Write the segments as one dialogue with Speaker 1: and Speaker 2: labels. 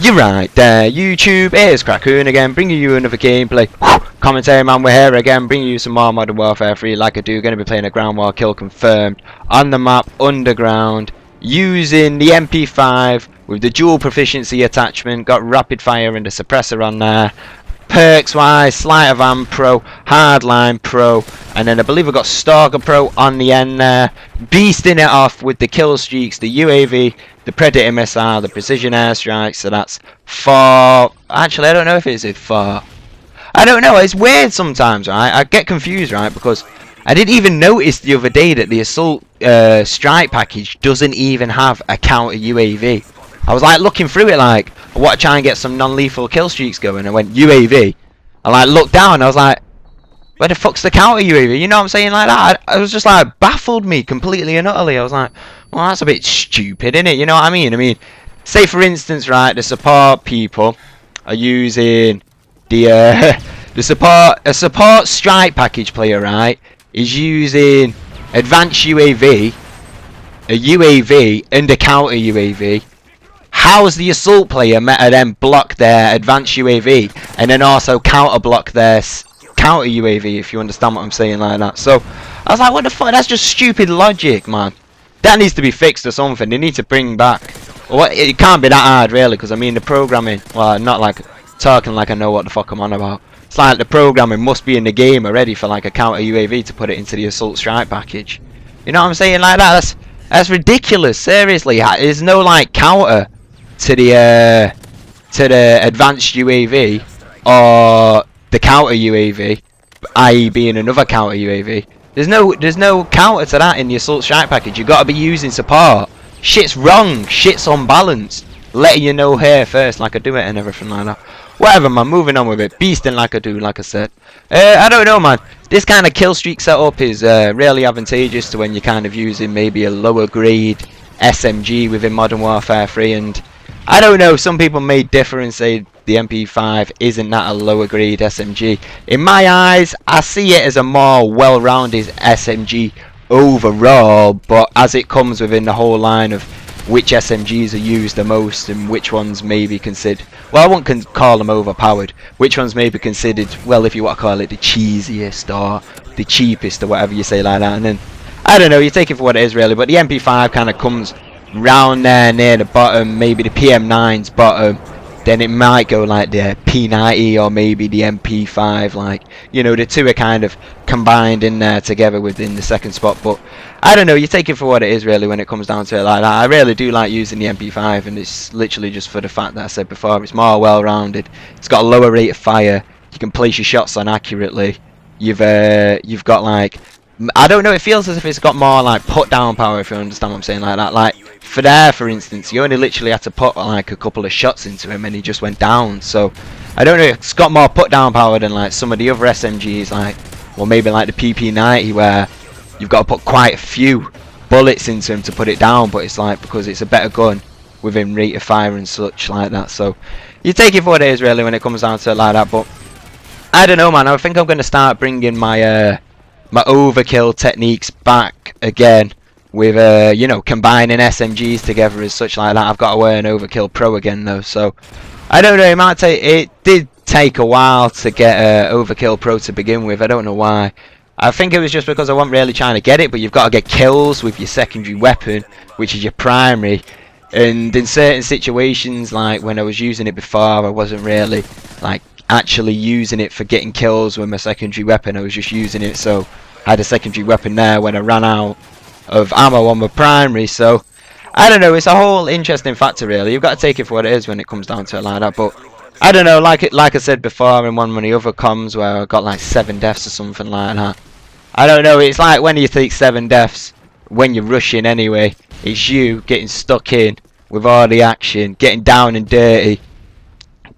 Speaker 1: You're right there, YouTube. Here's Crackoon again, bringing you another gameplay. Commentary man, we're here again, bringing you some more Modern Warfare 3 like I do. Going to be playing a ground war kill confirmed on the map Underground using the MP5 with the dual proficiency attachment. Got rapid fire and a suppressor on there. Perks wise, Sleight of Hand Pro, Hardline Pro, and then I believe I got Stalker Pro on the end there. Beasting it off with the kill streaks, the UAV, the Predator missile, the precision airstrike. So that's 4. Actually, I don't know if it's 4. I don't know. It's weird sometimes, right? I get confused, right? Because I didn't even notice the other day that the assault strike package doesn't even have a counter UAV. I was like looking through it like, I want to try and get some non-lethal kill streaks going. I went UAV. I like looked down and I was like, where the fuck's the counter UAV? You know what I'm saying? Like that. I was just like baffled me completely and utterly. I was like, well, that's a bit stupid, isn't it? You know what I mean? I mean, say for instance, right, the support people are using the support strike package player, right, is using advanced UAV, a UAV, and a counter UAV. How's the assault player meant to then block their advanced UAV and then also counter block their counter UAV, if you understand what I'm saying, like that? So I was like, what the fuck? That's just stupid logic, man. That needs to be fixed or something. They need to bring back. Well, it can't be that hard, really, because I mean the programming. Well, not like talking like I know what the fuck I'm on about. It's like the programming must be in the game already for like a counter UAV to put it into the assault strike package. You know what I'm saying, like that? That's ridiculous. Seriously, there's no like counter to the advanced UAV or the counter UAV, i.e. being another counter UAV. There's no counter to that in the assault strike package. You got to be using support. Shit's wrong. Shit's unbalanced. Letting you know here first, like I do it and everything like that. Whatever, man. Moving on with it. Beasting like I do, like I said. I don't know, man. This kind of kill streak setup is really advantageous to when you're kind of using maybe a lower grade SMG within Modern Warfare 3, and I don't know, some people may differ and say the MP5 isn't that a lower grade SMG. In my eyes, I see it as a more well-rounded SMG overall, but as it comes within the whole line of which SMGs are used the most and which ones may be considered, well, I won't call them overpowered, which ones may be considered, well, if you want to call it the cheesiest or the cheapest or whatever you say like that, and then, I don't know, you take it for what it is really, but the MP5 kind of comes round there near the bottom, maybe the PM9's bottom, then it might go like the P90 or maybe the MP5, like, you know, the two are kind of combined in there together within the second spot. But I don't know, you take it for what it is really when it comes down to it like that. I really do like using the MP5, and it's literally just for the fact that I said before, it's more well-rounded, it's got a lower rate of fire, you can place your shots on accurately, you've got like, I don't know, it feels as if it's got more like put down power, if you understand what I'm saying, like that. Like for there, for instance, you only literally had to put like a couple of shots into him and he just went down. So I don't know, it's got more put down power than like some of the other SMGs, like, well, maybe like the PP90, where you've got to put quite a few bullets into him to put it down, but it's like because it's a better gun within rate of fire and such like that. So you take it for what it is really when it comes down to it like that. But I don't know, man, I think I'm going to start bringing my my overkill techniques back again with you know, combining SMGs together as such like that. I've got to wear an overkill pro again though, so I don't know, it might take, it did take a while to get overkill pro to begin with. I don't know why. I think it was just because I wasn't really trying to get it, but you've got to get kills with your secondary weapon, which is your primary, and in certain situations, like when I was using it before, I wasn't really like actually using it for getting kills with my secondary weapon. I was just using it so I had a secondary weapon there when I ran out of ammo on my primary. So I don't know, it's a whole interesting factor really. You've got to take it for what it is when it comes down to it like that. But I don't know, like I said before in one of the other comms where I got like 7 deaths or something like that, I don't know, it's like when you take 7 deaths when you're rushing anyway, it's you getting stuck in with all the action, getting down and dirty,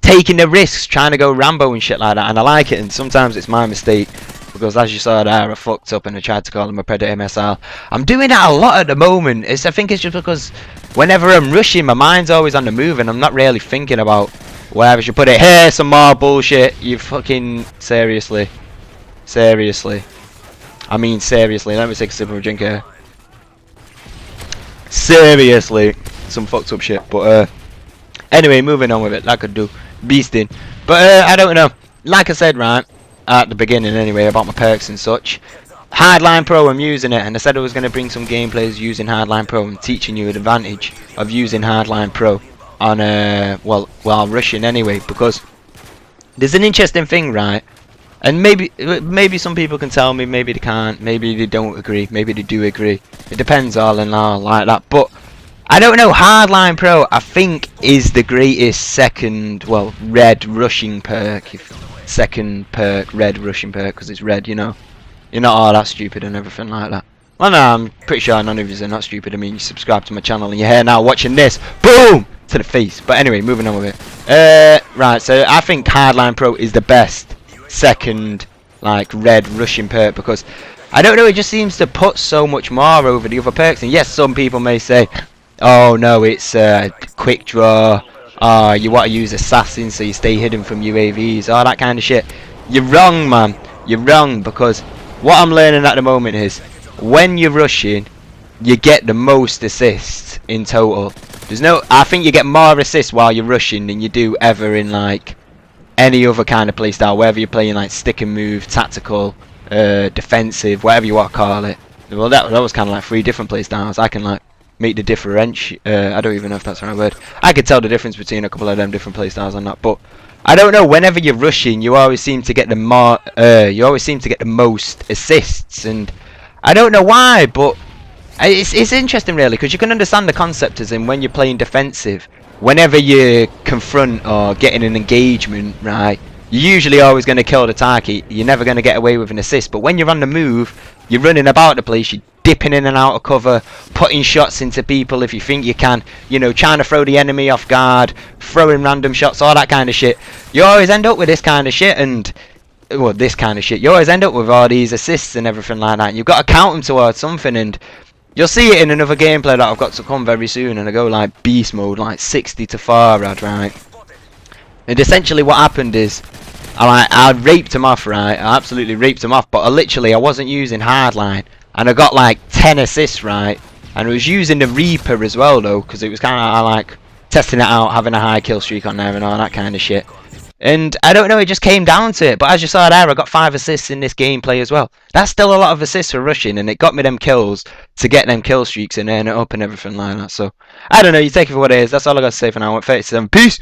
Speaker 1: taking the risks, trying to go Rambo and shit like that, and I like it. And sometimes it's my mistake, because as you saw there, I fucked up and I tried to call him a Predator missile. I'm doing that a lot at the moment. I think it's just because whenever I'm rushing, my mind's always on the move and I'm not really thinking about where I should put it. Here, some more bullshit. You fucking seriously, I mean seriously. Let me take a sip of a drink here. Seriously, some fucked up shit. But Anyway, moving on with it, like I do, beasting. But I don't know. Like I said, right at the beginning, anyway, about my perks and such. Hardline Pro, I'm using it, and I said I was going to bring some gameplays using Hardline Pro and teaching you an advantage of using Hardline Pro on well, while rushing anyway, because there's an interesting thing, right? And maybe some people can tell me, maybe they can't, maybe they don't agree, maybe they do agree. It depends all in all like that. But I don't know, Hardline Pro I think is the greatest second, well, red rushing perk. Second perk, red rushing perk, because it's red, you know. You're not all that stupid and everything like that. Well, no, I'm pretty sure none of you are not stupid. I mean, you subscribe to my channel and you're here now watching this. Boom! To the face. But anyway, moving on with it. Right, so I think Hardline Pro is the best second, like, red rushing perk, because I don't know, it just seems to put so much more over the other perks. And yes, some people may say, oh no, it's quick draw, you want to use assassin so you stay hidden from UAVs, all that kind of shit. You're wrong, man. You're wrong, because what I'm learning at the moment is when you're rushing, you get the most assists in total. I think you get more assists while you're rushing than you do ever in like any other kind of playstyle, whether you're playing like stick and move, tactical, defensive, whatever you want to call it. Well, that was kind of like 3 different playstyles. I can like make the differentiate. I don't even know if that's the right word. I could tell the difference between a couple of them different playstyles on that, but I don't know. Whenever you're rushing, you always seem to get the most assists, and I don't know why, but it's interesting really, because you can understand the concept as in when you're playing defensive, whenever you confront or get in an engagement, right, you're usually always going to kill the target. You're never going to get away with an assist. But when you're on the move, you're running about the place, you're dipping in and out of cover, putting shots into people if you think you can, you know, trying to throw the enemy off guard, throwing random shots, all that kind of shit. You always end up with this kind of shit, and well, this kind of shit. You always end up with all these assists and everything like that. And you've got to count them towards something, and you'll see it in another gameplay that I've got to come very soon, and I go like beast mode, like 60 to 4, right? And essentially what happened is, I raped him off, right? I absolutely raped him off, but I wasn't using Hardline, and I got like 10 assists, right? And I was using the Reaper as well, though, because it was kind of like testing it out, having a high kill streak on there and all that kind of shit. And I don't know, it just came down to it. But as you saw there, I got 5 assists in this gameplay as well. That's still a lot of assists for rushing, and it got me them kills to get them kill streaks and earn it up and everything like that. So, I don't know, you take it for what it is. That's all I got to say for now. I'm at 37. Peace!